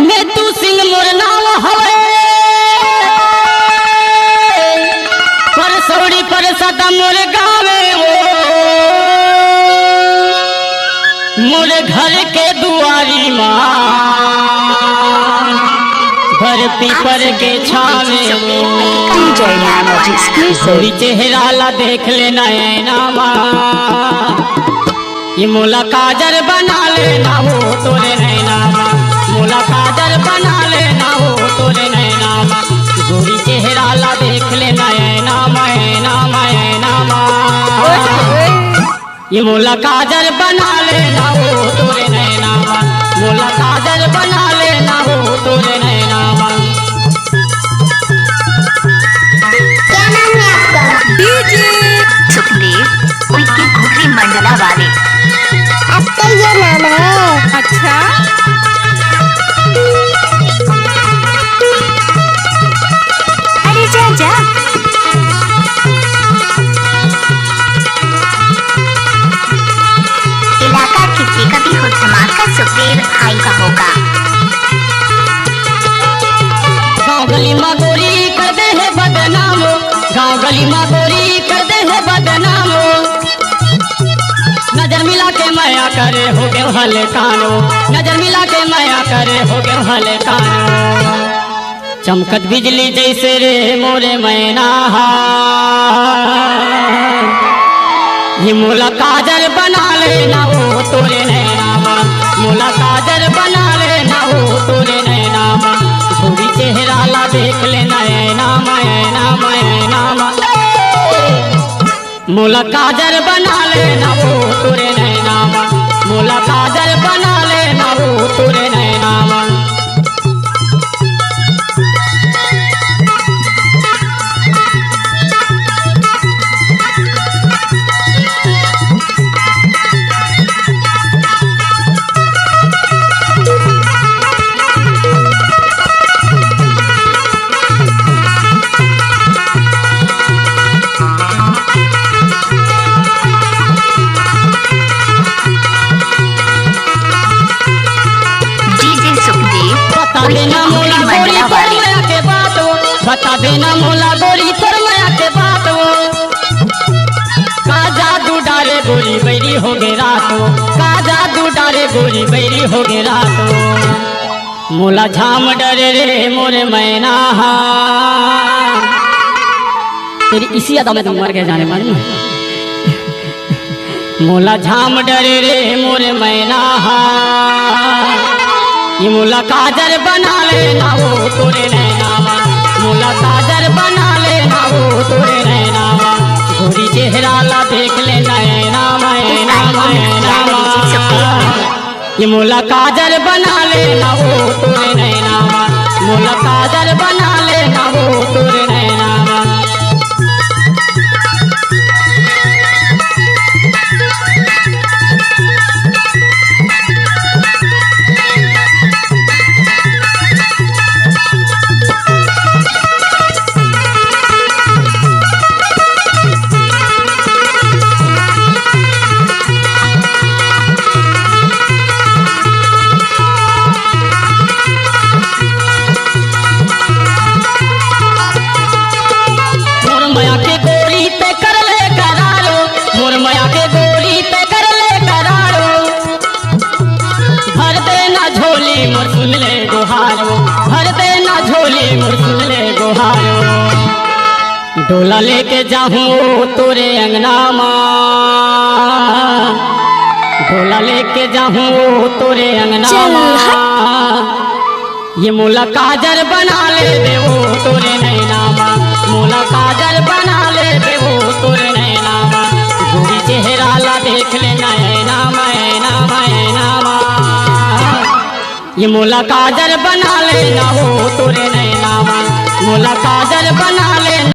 मैं तू सिंह मोर नाम हवे पर सौड़ी पर सदा मोर गावे मोर घर के दुआरी माँ घर पीपर के छावे थोड़ी चेहरा ला देख लेना नैना माँ ये मोला काजर बना लेना हो तोरे नैना माँ मोला काजर बना लेना हो तोरे नैना माँ गोरी चेहरा ला देख लेना नैना माँ ये मोला काजर बना लेना हो तोरे नैना माँ मोला काजर बना लेना हो तोरे नैना माँ। क्या नाम है आपका? डीजे सुखदेव उनके घुघरी मंडला वाले। आपका ये नाम है? अच्छा अरे जा जा। इलाका किसी का भी हो धमाका सुखदेव भाई का होगा। गाँव गली में गोरी कर दे है बदनाम गाँव गली में गोरी कर दे है बदनाम नजर मिला के माया करे हो गए हले कानो नजर मिला के माया करे हो गए हले कानो चमकत बिजली जैसे रे मोरे मैना ये मोला काजर बना लेना हो तोरे नैना माँ मोला काजर बना लेना हो तोरे नैना माँ गोरी चेहरा ला देख लेना नैना माँ मोला काजर बना लेना हो तोरे नैना माँ मोला काजर बना लेना हो तोरे नैना माँ। बता देना मोला गोरी तोर माया के बात वो का जादू डारे गोरी बैरी हो गे रात का जादू डारे गोरी बैरी हो गे रात मोला झाम डरे रे मोरे मैना तेरी इसी अदा में तुम मर गए जाने मन मोला झाम डरे रे मोरे मैना ये मोला काजर बना लेना हो तोरे नैना मोला काजर बना लेना हो तोरे नैना गोरी चेहरा ला देख लेना नैना ये मोला काजर बना लेना हो तोरे नैना मोला काजर बना लेना हो तोरे नैना। डोला लेके जाऊँ तोरे अंगना माँ डोला लेके जाऊँ तोरे अंगना माँ ये मोला काजर बना ले दे वो तोरे नैना माँ मोला काजर बना ले दे वो तोरे नैना माँ गोरी चेहरा ला देख ले नैना माँ ये मोला काजर बना लेना हो तोरे नैना माँ मोला काजर बना लेना।